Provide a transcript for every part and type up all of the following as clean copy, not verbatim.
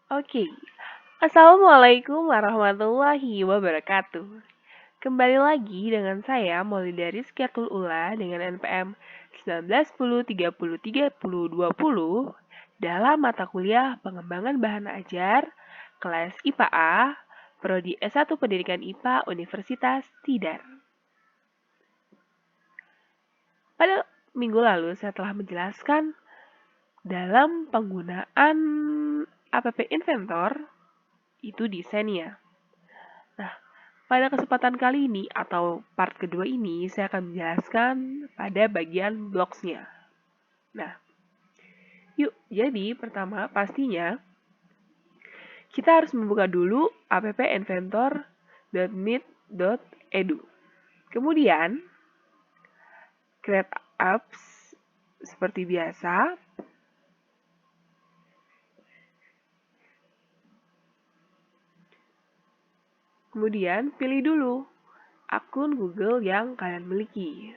Oke, Assalamualaikum warahmatullahi wabarakatuh. Kembali lagi dengan saya Molly dari Skiatul Ula dengan NPM 1910303020 dalam mata kuliah Pengembangan Bahan Ajar kelas IPA A, Prodi S1 Pendidikan IPA Universitas Tidar. Pada minggu lalu saya telah menjelaskan dalam penggunaan app Inventor itu desainnya. Nah, pada kesempatan kali ini atau part kedua ini saya akan menjelaskan pada bagian blocks-nya. Nah, yuk, jadi pertama pastinya kita harus membuka dulu appinventor.meet.edu. Kemudian, create apps seperti biasa. Kemudian, pilih dulu akun Google yang kalian miliki.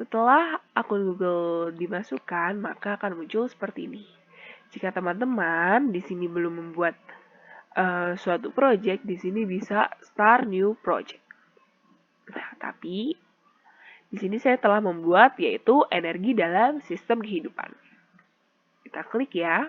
Setelah akun Google dimasukkan, maka akan muncul seperti ini. Jika teman-teman di sini belum membuat suatu project, di sini bisa start new project. Nah, tapi di sini saya telah membuat yaitu energi dalam sistem kehidupan. Kita klik ya.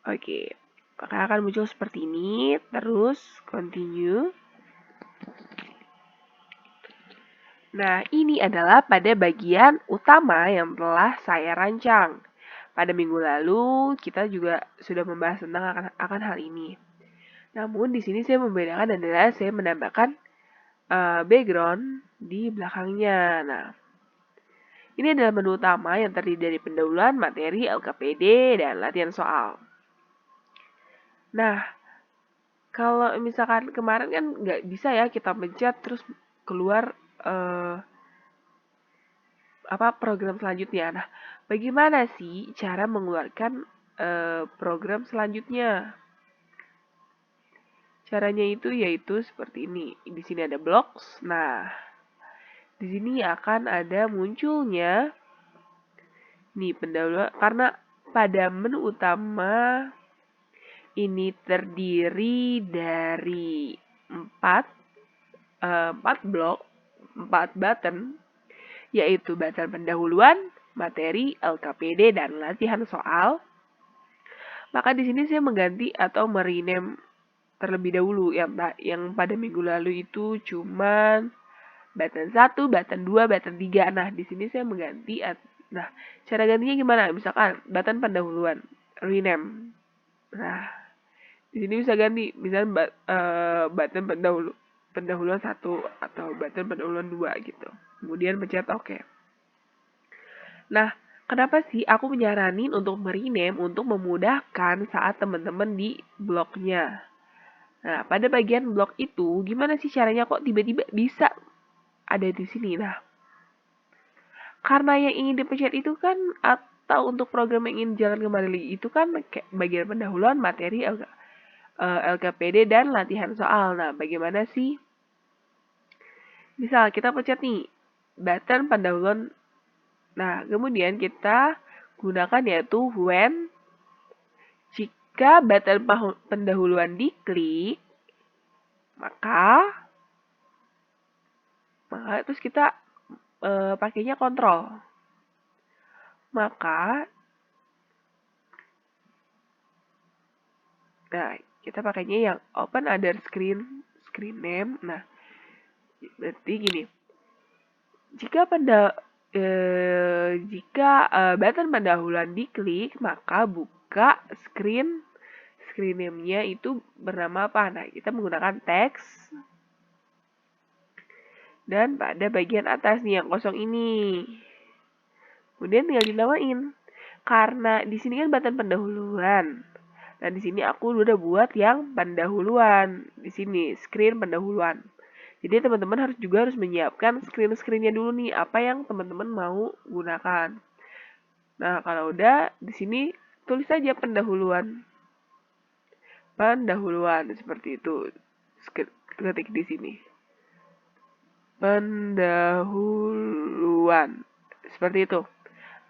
Oke, maka akan muncul seperti ini. Terus continue. Nah, ini adalah pada bagian utama yang telah saya rancang. Pada minggu lalu, kita juga sudah membahas tentang akan hal ini. Namun, di sini saya membedakan adalah saya menambahkan background di belakangnya. Nah, ini adalah menu utama yang terdiri dari pendahuluan, materi, LKPD, dan latihan soal. Nah, kalau misalkan kemarin kan nggak bisa ya kita pencet terus keluar program selanjutnya. Nah, bagaimana sih cara mengeluarkan program selanjutnya? Caranya itu yaitu seperti ini. Di sini ada blocks. Nah, di sini akan ada munculnya nih pendahuluan karena pada menu utama ini terdiri dari 4 blok, 4 button, yaitu button pendahuluan, materi, LKPD, dan latihan soal. Maka di sini saya mengganti atau merename terlebih dahulu yang pada minggu lalu itu cuman button 1, button 2, button 3. Nah, di sini saya mengganti. Nah, cara gantinya gimana? Misalkan button pendahuluan, rename. Nah, di sini bisa ganti, misalnya button pendahuluan 1 atau button pendahuluan 2 gitu. Kemudian pencet OK. Nah, kenapa sih aku menyaranin untuk merename untuk memudahkan saat teman-teman di blognya? Nah, pada bagian blog itu, gimana sih caranya kok tiba-tiba bisa ada di sini? Nah, karena yang ingin dipencet itu kan atau untuk program yang ingin jalan kembali itu kan kayak bagian pendahuluan, materi, LKPD, dan latihan soal. Nah, bagaimana sih? Misal kita pencet nih, button pendahuluan. Nah, kemudian kita gunakan yaitu when. Jika button pendahuluan diklik, maka terus kita pakainya kontrol. Maka nah, kita pakainya yang open other screen name. Nah, berarti gini. Jika button pendahuluan diklik, maka buka screen name-nya itu bernama apa? Nah, kita menggunakan teks. Dan pada bagian atas nih yang kosong ini Kemudian tinggal dinamain. Karena di sini kan batan pendahuluan. Nah, di sini aku udah buat yang pendahuluan. Di sini screen pendahuluan. Jadi teman-teman harus menyiapkan screen-screennya dulu nih, apa yang teman-teman mau gunakan. Nah, kalau udah di sini tulis saja pendahuluan. Pendahuluan seperti itu. Ketik di sini. Pendahuluan. Seperti itu.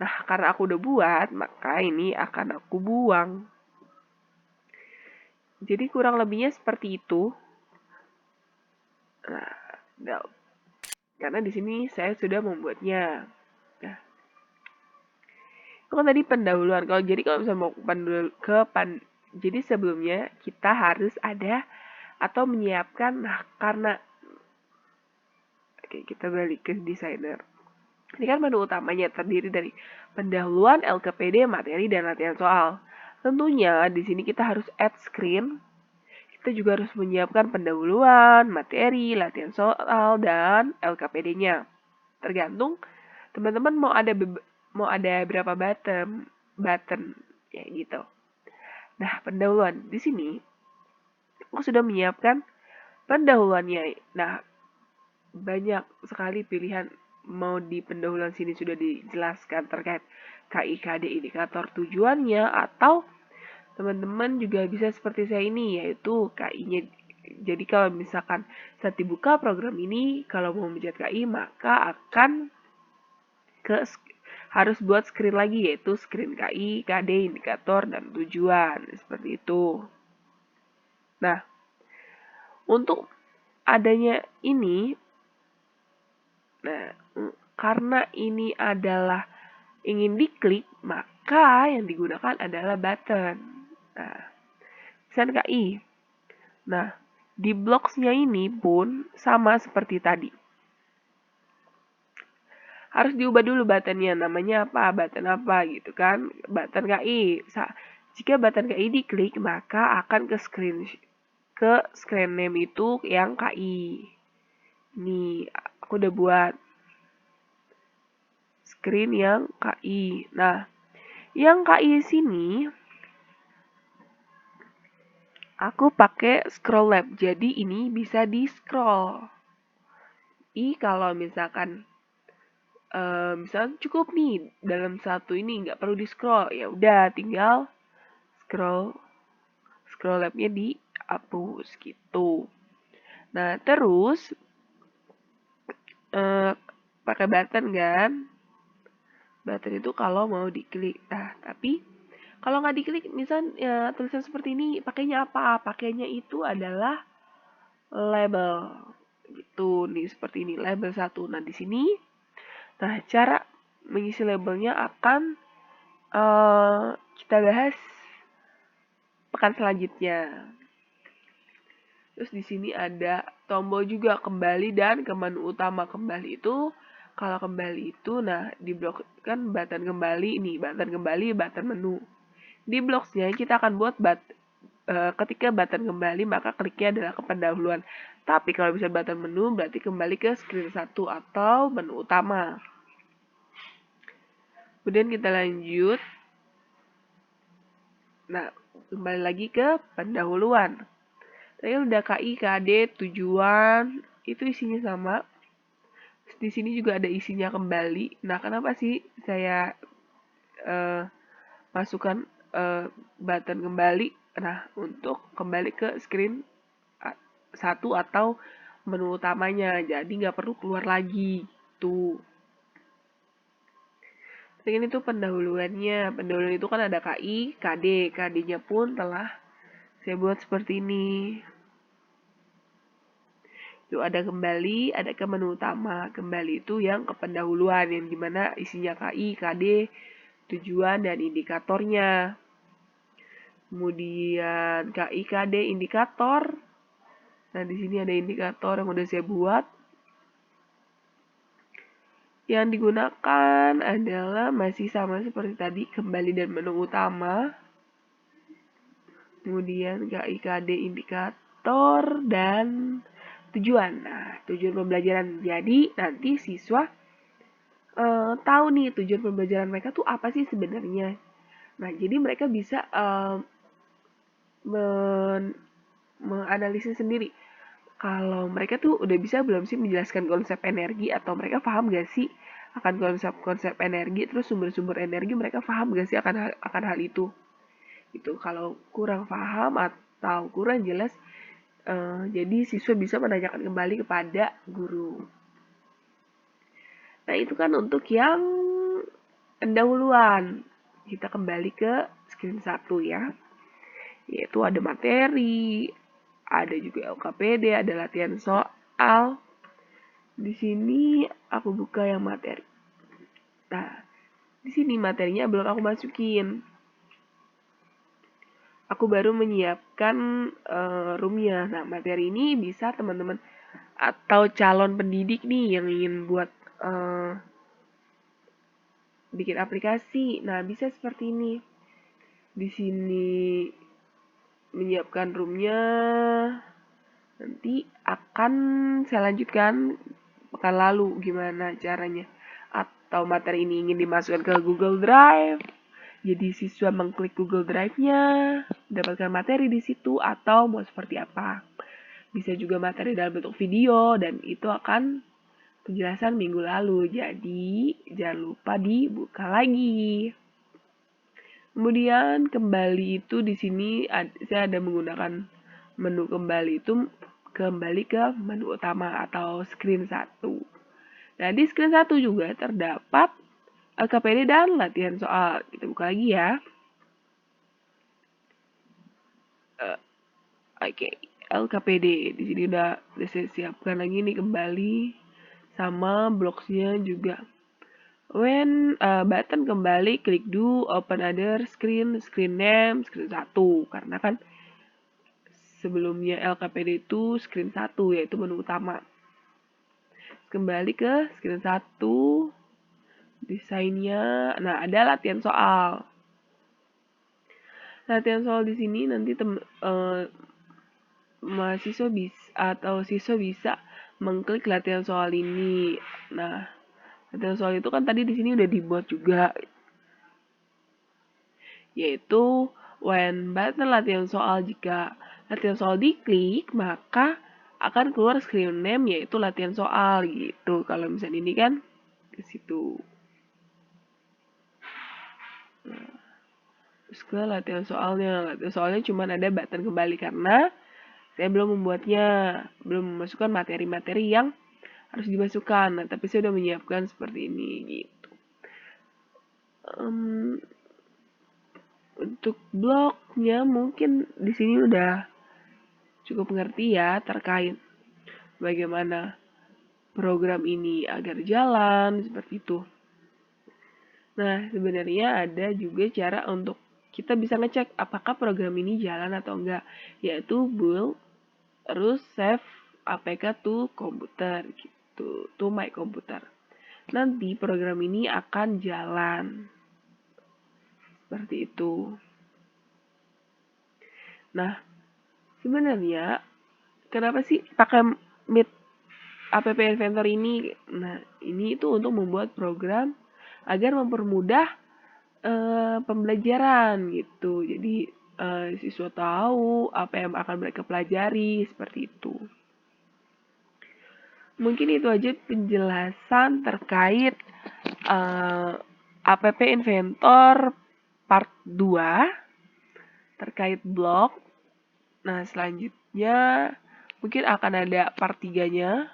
Nah, karena aku udah buat, maka ini akan aku buang. Jadi kurang lebihnya seperti itu. Nah, karena di sini saya sudah membuatnya. Nah, itu kan tadi pendahuluan. Kalau misalnya mau jadi sebelumnya kita harus ada atau menyiapkan. Nah, karena oke, kita balik ke desainer. Ini kan menu utamanya terdiri dari pendahuluan, LKPD, materi, dan latihan soal. Tentunya di sini kita harus add screen. Kita juga harus menyiapkan pendahuluan, materi, latihan soal, dan LKPD-nya. Tergantung teman-teman mau ada berapa button ya gitu. Nah, pendahuluan di sini aku sudah menyiapkan pendahuluannya. Nah, banyak sekali pilihan. Mau di pendahuluan sini sudah dijelaskan terkait KIKD indikator tujuannya, atau teman-teman juga bisa seperti saya ini, yaitu KI-nya. Jadi kalau misalkan saat dibuka program ini, kalau mau mencet KI, maka akan harus buat screen lagi, yaitu screen KI, KD, indikator, dan tujuan. Seperti itu. Nah, untuk adanya ini, nah, karena ini adalah ingin diklik, maka yang digunakan adalah button. Nah, misalnya KI. Nah, di blocks-nya ini pun sama seperti tadi. Harus diubah dulu button-nya, namanya apa, button apa gitu kan, button KI. Jika button KI diklik, maka akan ke screen name itu yang KI. Ini aku udah buat screen yang KI. Nah, yang KI sini aku pakai scroll lab. Jadi ini bisa di scroll. Kalau misalkan misalnya cukup nih dalam satu ini, nggak perlu di scroll, ya udah tinggal scroll labnya dihapus gitu. Nah, terus pakai button kan, button itu kalau mau diklik. Nah, tapi kalau nggak diklik, misalnya tulisan seperti ini, pakainya apa? Pakainya itu adalah label gitu nih, seperti ini, label 1. Nah, di sini, nah, cara mengisi labelnya akan kita bahas pekan selanjutnya. Terus di sini ada tombol juga kembali dan ke menu utama. Kembali itu, kalau kembali itu, nah di blok kan button kembali, ini button kembali, button menu. Di blocksnya kita akan buat ketika button kembali, maka kliknya adalah ke pendahuluan. Tapi kalau bisa button menu, berarti kembali ke screen 1 atau menu utama. Kemudian kita lanjut. Nah, kembali lagi ke pendahuluan. Tadi udah KI, KD, tujuan, itu isinya sama. Di sini juga ada isinya kembali. Nah, kenapa sih saya masukkan button kembali? Nah, untuk kembali ke screen 1 atau menu utamanya. Jadi nggak perlu keluar lagi. Tuh. Ini tuh pendahuluannya. Pendahuluan itu kan ada KI, KD. KD-nya pun telah saya buat seperti ini. Itu ada kembali, ada ke menu utama. Kembali itu yang ke pendahuluan, yang dimana isinya KI, KD, tujuan, dan indikatornya. Kemudian KI, KD, indikator. Nah, di sini ada indikator yang udah saya buat. Yang digunakan adalah masih sama seperti tadi, kembali dan menu utama. Kemudian KI, KD, indikator, dan tujuan. Nah, tujuan pembelajaran. Jadi nanti siswa tahu nih tujuan pembelajaran mereka tuh apa sih sebenarnya. Nah, jadi mereka bisa menganalisis sendiri kalau mereka tuh udah bisa belum sih menjelaskan konsep energi, atau mereka paham gak sih akan konsep-konsep energi, terus sumber-sumber energi mereka paham gak sih akan hal itu. Itu kalau kurang paham atau kurang jelas, jadi siswa bisa menanyakan kembali kepada guru. Nah, itu kan untuk yang pendahuluan. Kita kembali ke screen 1 ya. Yaitu ada materi, ada juga LKPD, ada latihan soal. Di sini aku buka yang materi. Nah, di sini materinya belum aku masukin. Aku baru menyiapkan roomnya. Nah, materi ini bisa teman-teman atau calon pendidik nih yang ingin buat bikin aplikasi. Nah, bisa seperti ini. Di sini menyiapkan roomnya. Nanti akan saya lanjutkan pekan lalu gimana caranya. Atau materi ini ingin dimasukkan ke Google Drive. Jadi siswa mengklik Google Drive-nya, mendapatkan materi di situ, atau mau seperti apa. Bisa juga materi dalam bentuk video, dan itu akan penjelasan minggu lalu. Jadi jangan lupa dibuka lagi. Kemudian kembali itu di sini saya ada menggunakan menu kembali itu kembali ke menu utama atau screen 1. Nah, di screen 1 juga terdapat LKPD dan latihan soal. Kita buka lagi ya. Oke, LKPD. Di sini udah saya siapkan lagi nih kembali. Sama blocksnya juga. When button kembali, klik do, open other screen, screen name, screen 1. Karena kan sebelumnya LKPD itu screen 1, yaitu menu utama. Kembali ke screen 1. Desainnya, nah ada latihan soal. Latihan soal di sini nanti mahasiswa bisa atau siswa bisa mengklik latihan soal ini. Nah, latihan soal itu kan tadi di sini udah dibuat juga, yaitu when button latihan soal, jika latihan soal diklik maka akan keluar screen name yaitu latihan soal gitu. Kalau misalnya ini kan ke situ. Terus ke latihan soalnya cuma ada button kembali karena saya belum membuatnya, belum memasukkan materi-materi yang harus dimasukkan. Nah, tapi saya sudah menyiapkan seperti ini gitu. Untuk blognya mungkin di sini udah cukup mengerti ya terkait bagaimana program ini agar jalan seperti itu. Nah, sebenarnya ada juga cara untuk kita bisa ngecek apakah program ini jalan atau enggak, yaitu build terus save APK to komputer gitu, to my computer. Nanti program ini akan jalan. Seperti itu. Nah, sebenarnya kenapa sih pakai Meet App Inventor ini? Nah, ini itu untuk membuat program agar mempermudah pembelajaran gitu. Jadi siswa tahu apa yang akan mereka pelajari seperti itu. Mungkin itu aja penjelasan terkait App Inventor part 2 terkait blog. Nah, selanjutnya mungkin akan ada part 3-nya.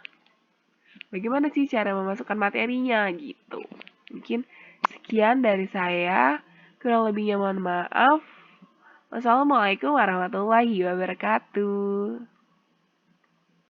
Bagaimana sih cara memasukkan materinya gitu. Mungkin sekian dari saya. Kurang lebihnya mohon maaf. Wassalamualaikum warahmatullahi wabarakatuh.